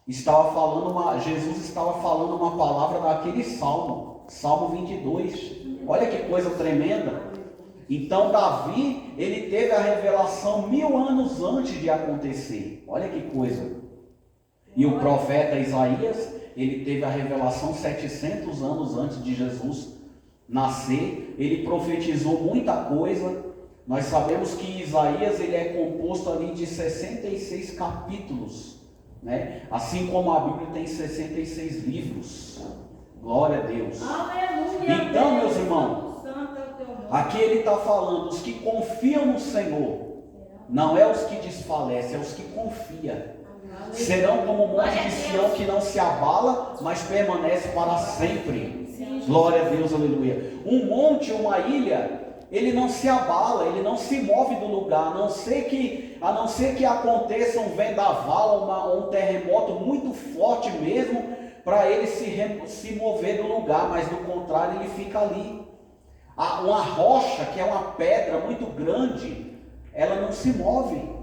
Jesus estava falando uma palavra daquele Salmo 22. Olha que coisa tremenda. Então Davi, ele teve a revelação 1000 anos antes de acontecer. Olha que coisa. E o profeta Isaías, ele teve a revelação 700 anos antes de Jesus nascer. Ele profetizou muita coisa. Nós sabemos que Isaías, ele é composto ali de 66 capítulos, né? Assim como a Bíblia tem 66 livros. Glória a Deus. Aleluia. Então, meus irmãos, aqui ele está falando, os que confiam no Senhor, não é os que desfalecem, é os que confiam. Serão como o monte de Sião que não se abala, mas permanece para sempre. Glória a Deus, aleluia. Um monte, uma ilha, ele não se abala, ele não se move do lugar, a não ser que aconteça um vendaval, um terremoto muito forte mesmo, para ele se mover do lugar, mas do contrário ele fica ali. Uma rocha, que é uma pedra muito grande, ela não se move,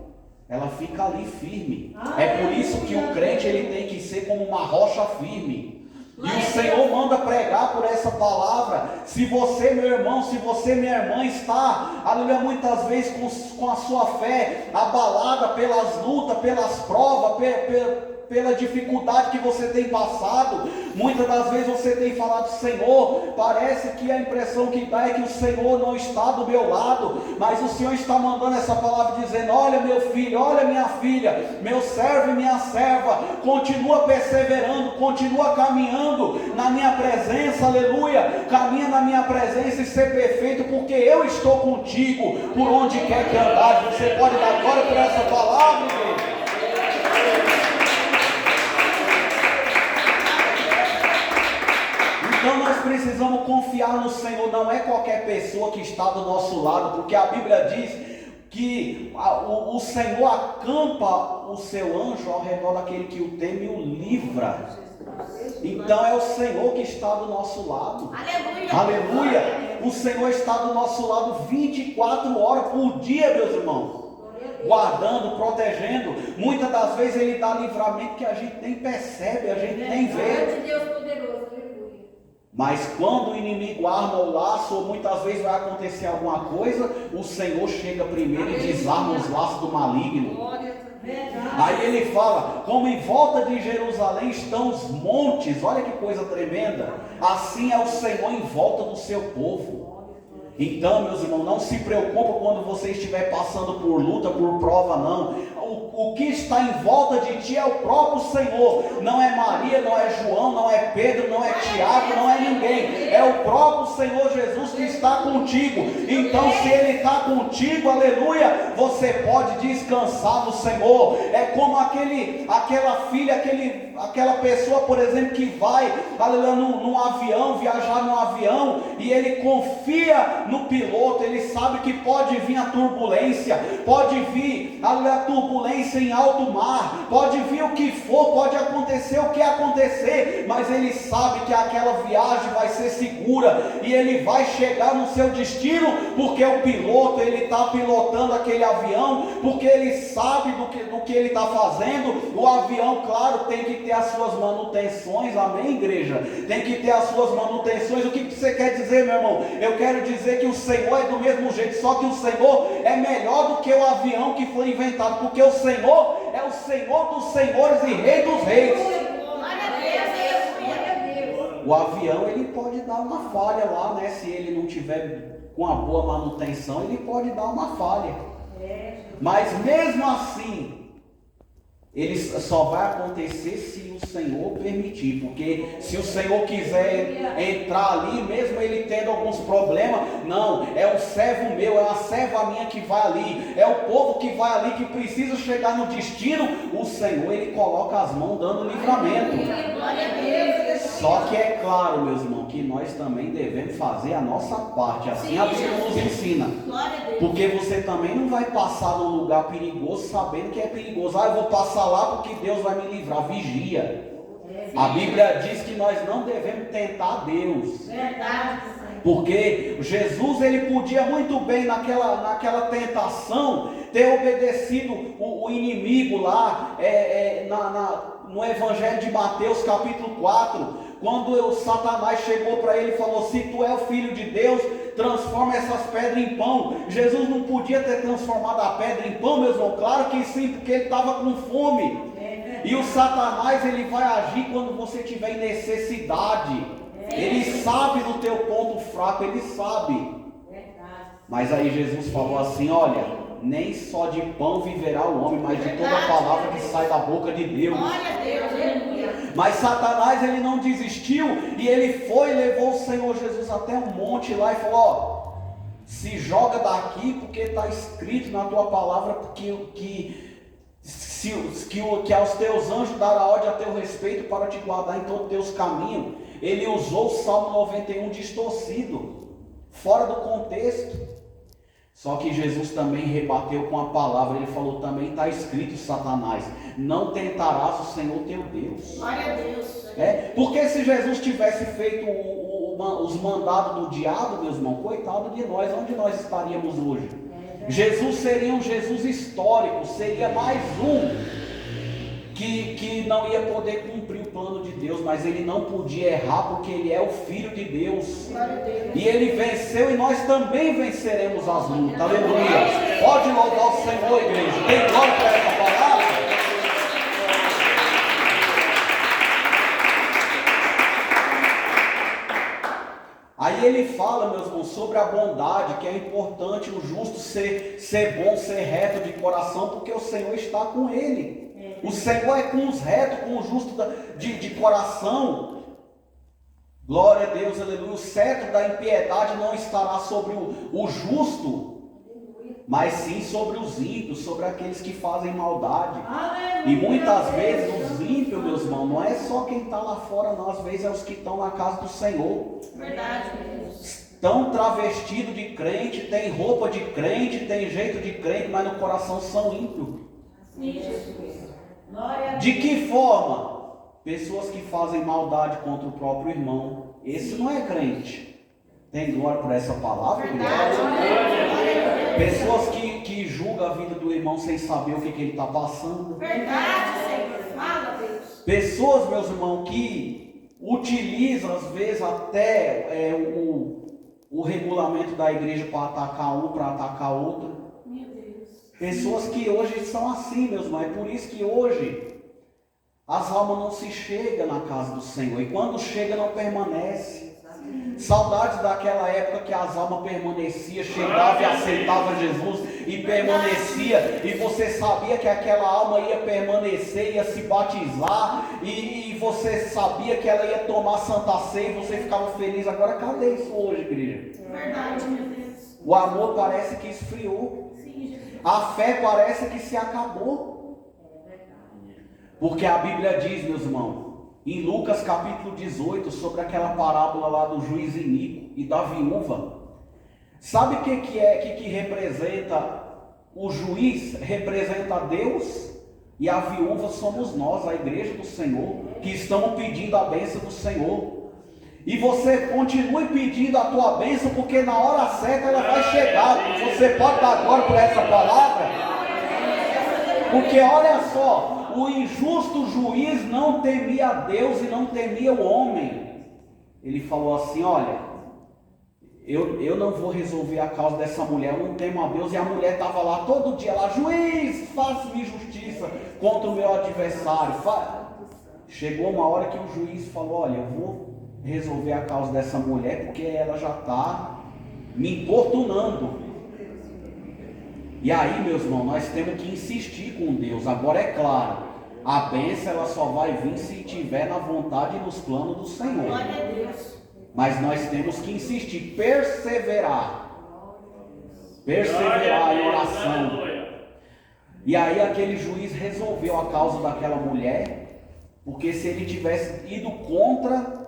ela fica ali firme. É por isso que o crente, ele tem que ser como uma rocha firme. E o Senhor manda pregar por essa palavra. Se você, meu irmão, se você, minha irmã, está, aleluia, muitas vezes com a sua fé abalada pelas lutas, pelas provas, pela dificuldade que você tem passado, muitas das vezes você tem falado: Senhor, parece que a impressão que dá é que o Senhor não está do meu lado, mas o Senhor está mandando essa palavra dizendo: olha meu filho, olha minha filha, meu servo e minha serva, continua perseverando, continua caminhando na minha presença, aleluia, caminha na minha presença e ser perfeito, porque eu estou contigo por onde quer que andares. Você pode dar glória por essa palavra, igreja? Então nós precisamos confiar no Senhor, não é qualquer pessoa que está do nosso lado, porque a Bíblia diz que o Senhor acampa o seu anjo ao redor daquele que o teme e o livra. Então é o Senhor que está do nosso lado. Aleluia. Aleluia. O Senhor está do nosso lado 24 horas por dia, meus irmãos, guardando, protegendo. Muitas das vezes Ele dá livramento que a gente nem percebe, a gente nem vê. Deus poderoso. Mas quando o inimigo arma o laço, ou muitas vezes vai acontecer alguma coisa, o Senhor chega primeiro e desarma os laços do maligno. Aí ele fala: como em volta de Jerusalém estão os montes, olha que coisa tremenda, assim é o Senhor em volta do seu povo. Então, meus irmãos, não se preocupe quando você estiver passando por luta, por prova, não. O que está em volta de ti é o próprio Senhor. Não é Maria, não é João, não é Pedro, não é Tiago, não é ninguém. É o próprio Senhor Jesus que está contigo. Então, se Ele está contigo, aleluia, você pode descansar no Senhor. É como aquela filha, aquela pessoa, por exemplo, que vai, aleluia, num avião, viajar num avião, e ele confia no piloto. Ele sabe que pode vir a turbulência, pode vir a turbulência em alto mar, pode vir o que for, pode acontecer o que acontecer, mas ele sabe que aquela viagem vai ser segura e ele vai chegar no seu destino, porque o piloto, ele está pilotando aquele avião, porque ele sabe do que ele está fazendo. O avião, claro, tem que ter as suas manutenções, amém, igreja? Tem que ter as suas manutenções. O que você quer dizer, meu irmão? Eu quero dizer que o Senhor é do mesmo jeito, só que o Senhor é melhor do que o avião que foi inventado, porque o Senhor é o Senhor dos senhores e Rei dos reis. O avião, ele pode dar uma falha lá, né? Se ele não tiver com a boa manutenção, ele pode dar uma falha. Mas mesmo assim, ele só vai acontecer se o Senhor permitir, porque se o Senhor quiser entrar ali, mesmo ele tendo alguns problemas, não, é um servo meu, é uma serva minha que vai ali, é o povo que vai ali, que precisa chegar no destino, o Senhor, ele coloca as mãos dando livramento. Só que é claro, meus irmãos, que nós também devemos fazer a nossa parte, assim a Bíblia nos ensina, porque você também não vai passar num lugar perigoso sabendo que é perigoso. Eu vou passar lá porque Deus vai me livrar. Vigia. A Bíblia diz que nós não devemos tentar Deus. Porque Jesus, ele podia muito bem naquela tentação ter obedecido o inimigo lá no Evangelho de Mateus capítulo 4, quando o Satanás chegou para ele e falou: se tu é o Filho de Deus, transforma essas pedras em pão. Jesus não podia ter transformado a pedra em pão, meu irmão? Claro que sim, porque ele estava com fome. E o Satanás, ele vai agir quando você tiver em necessidade. Ele sabe do teu ponto fraco, ele sabe. Mas aí Jesus falou assim: olha, nem só de pão viverá o homem, mas de toda palavra que sai da boca de Deus. Mas Satanás, ele não desistiu, e ele foi e levou o Senhor Jesus até um monte lá e falou: ó, se joga daqui, porque está escrito na tua palavra que aos teus anjos dará ordem a teu respeito para te guardar em todos os teus caminhos. Ele usou o Salmo 91 distorcido, fora do contexto. Só que Jesus também rebateu com a palavra. Ele falou: também está escrito, Satanás, não tentarás o Senhor teu Deus. Glória a Deus. Porque se Jesus tivesse feito os mandados do diabo, meus irmãos, coitado de nós, onde nós estaríamos hoje? Jesus seria um Jesus histórico, seria mais um que não ia poder cumprir o plano de Deus, mas ele não podia errar, porque ele é o Filho de Deus. E ele venceu, e nós também venceremos as lutas. Aleluia! Pode louvar o Senhor, igreja. Tem glória para essa palavra? Aí ele fala, meus irmãos, sobre a bondade, que é importante o justo ser bom, ser reto de coração, porque o Senhor está com ele. O Senhor é com os retos, com os justos de coração. Glória a Deus, aleluia. O cetro da impiedade não estará sobre o justo, mas sim sobre os ímpios, sobre aqueles que fazem maldade. E muitas vezes os ímpios, meus irmãos, não é só quem está lá fora, não. Às vezes é os que estão na casa do Senhor. Verdade, Deus. Estão travestidos de crente, tem roupa de crente, tem jeito de crente, mas no coração são ímpios. De que forma? Pessoas que fazem maldade contra o próprio irmão. Esse não é crente. Tem glória por essa palavra? Pessoas que julgam a vida do irmão sem saber o que ele está passando. Verdade, Senhor. Fala, Deus. Pessoas, meus irmãos, que utilizam às vezes até o regulamento da igreja para atacar um, para atacar outro. Pessoas que hoje são assim, meus irmãos. É por isso que hoje as almas não se chegam na casa do Senhor. E quando chega, não permanece. Saudades daquela época que as almas permaneciam, chegava e aceitava Jesus e permanecia. E você sabia que aquela alma ia permanecer, ia se batizar. E você sabia que ela ia tomar Santa Ceia e você ficava feliz. Agora, cadê isso hoje, igreja? Verdade, meu Deus. O amor parece que esfriou. A fé parece que se acabou. Porque a Bíblia diz, meus irmãos, em Lucas capítulo 18, sobre aquela parábola lá do juiz iníquo e da viúva. Sabe o que representa? O juiz representa Deus e a viúva somos nós, a igreja do Senhor, que estamos pedindo a bênção do Senhor. E você continue pedindo a tua bênção, porque na hora certa ela vai chegar. Você pode dar glória por essa palavra? Porque olha só, o injusto juiz não temia a Deus e não temia o homem. Ele falou assim: olha, eu não vou resolver a causa dessa mulher, eu não temo a Deus. E a mulher estava lá todo dia, lá: juiz, faça-me justiça contra o meu adversário. Chegou uma hora que o juiz falou: olha, eu vou resolver a causa dessa mulher, porque ela já está me importunando. E aí, meus irmãos, nós temos que insistir com Deus. Agora é claro, a bênção ela só vai vir se estiver na vontade e nos planos do Senhor. Glória a Deus. Mas nós temos que insistir, perseverar em oração. E aí aquele juiz resolveu a causa daquela mulher, porque se ele tivesse ido contra,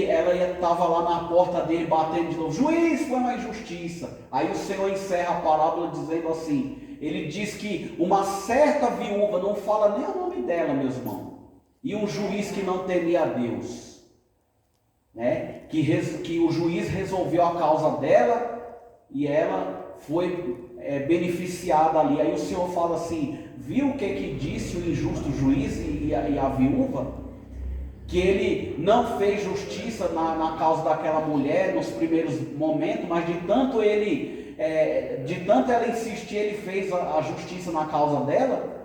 ela estava lá na porta dele batendo de novo: juiz, foi uma injustiça. Aí o Senhor encerra a parábola dizendo assim, ele diz que uma certa viúva, não fala nem o nome dela, meus irmãos, e um juiz que não temia a Deus. né? Que o juiz resolveu a causa dela e ela foi beneficiada ali. Aí o Senhor fala assim: viu o que disse o injusto juiz e a viúva? Que ele não fez justiça na causa daquela mulher nos primeiros momentos, mas de tanto ela insistir, ele fez a justiça na causa dela.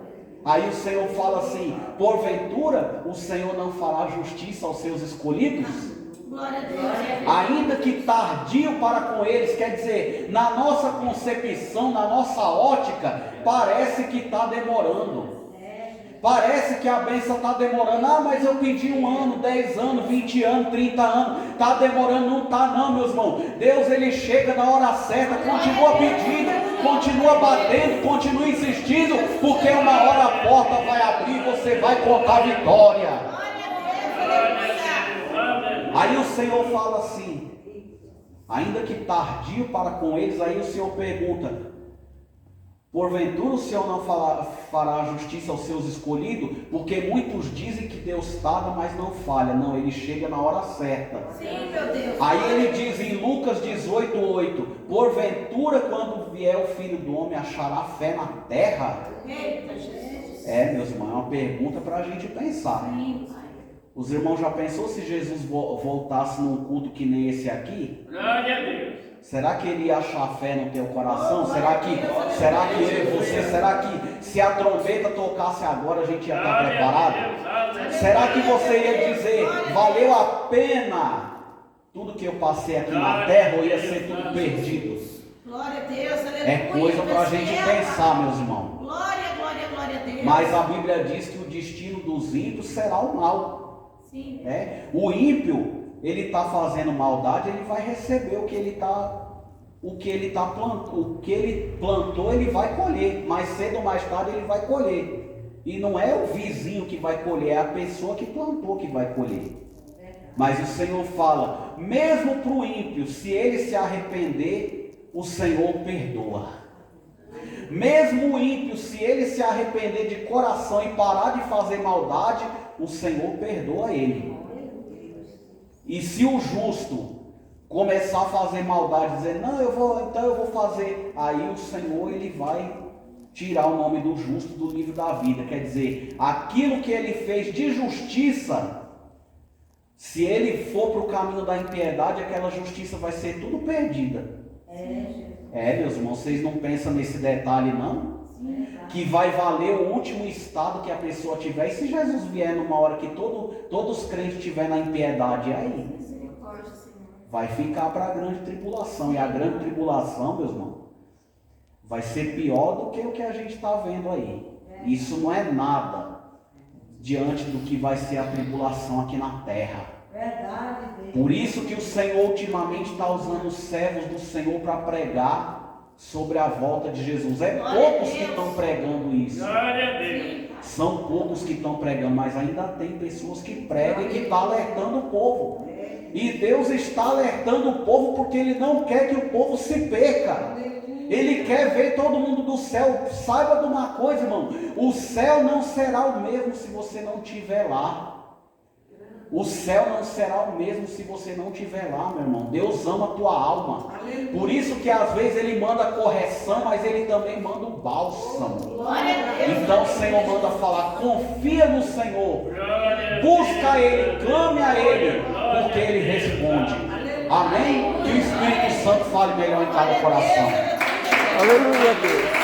Aí o Senhor fala assim: porventura o Senhor não fará justiça aos seus escolhidos? Glória a Deus. Ainda que tardio para com eles, quer dizer, na nossa concepção, na nossa ótica, parece que está demorando. Parece que a bênção está demorando. Ah, mas eu pedi 1 ano, 10 anos, 20 anos, 30 anos. Está demorando. Não está não, meus irmãos. Deus, ele chega na hora certa. Continua pedindo, continua batendo, continua insistindo. Porque uma hora a porta vai abrir e você vai contar a vitória. Aí o Senhor fala assim: ainda que tardio para com eles. Aí o Senhor pergunta: porventura o Senhor não fará justiça aos seus escolhidos? Porque muitos dizem que Deus tarda, mas não falha. Não, ele chega na hora certa. Sim, meu Deus. Aí ele diz em Lucas 18:8: porventura quando vier o Filho do Homem achará fé na terra? Eita, Jesus. Meus irmãos, é uma pergunta para a gente pensar. Sim. Os irmãos já pensou se Jesus voltasse num culto que nem esse aqui? Glória a Deus. Será que ele ia achar fé no teu coração? Será que eu e você, será que se a trombeta tocasse agora a gente ia estar preparado? Será que você ia dizer: valeu a pena tudo que eu passei aqui na terra, ou ia ser tudo perdido? Glória a Deus, aleluia. É coisa para a gente pensar, meus irmãos. Glória, glória, glória a Deus. Mas a Bíblia diz que o destino dos ímpios será o mal. Sim. O ímpio, ele está fazendo maldade, ele vai receber o que ele plantou, ele vai colher. Mais cedo ou mais tarde ele vai colher. E não é o vizinho que vai colher, é a pessoa que plantou que vai colher. Mas o Senhor fala: mesmo para o ímpio, se ele se arrepender, o Senhor perdoa. Mesmo o ímpio, se ele se arrepender de coração e parar de fazer maldade, o Senhor perdoa ele. E se o justo começar a fazer maldade, dizer: não, eu vou fazer, aí o Senhor, ele vai tirar o nome do justo do livro da vida. Quer dizer, aquilo que ele fez de justiça, se ele for para o caminho da impiedade, aquela justiça vai ser tudo perdida. Meus irmãos, vocês não pensam nesse detalhe não? Que vai valer o último estado que a pessoa tiver. E se Jesus vier numa hora que todos os crentes estiverem na impiedade, aí vai ficar para a grande tribulação. E a grande tribulação, meus irmãos, vai ser pior do que o que a gente está vendo aí. Isso não é nada diante do que vai ser a tribulação aqui na terra. Por isso que o Senhor ultimamente está usando os servos do Senhor para pregar sobre a volta de Jesus. Poucos que estão pregando isso. São poucos que estão pregando, mas ainda tem pessoas que pregam e que estão alertando o povo. E Deus está alertando o povo porque Ele não quer que o povo se perca. Ele quer ver todo mundo do céu. Saiba de uma coisa, irmão: o céu não será o mesmo se você não estiver lá. O céu não será o mesmo se você não estiver lá, meu irmão. Deus ama a tua alma. Por isso que às vezes Ele manda correção, mas Ele também manda o bálsamo. Então o Senhor manda falar: confia no Senhor, busca Ele, clame a Ele, porque Ele responde. Amém? Que o Espírito Santo fale melhor em cada coração. Aleluia, Deus.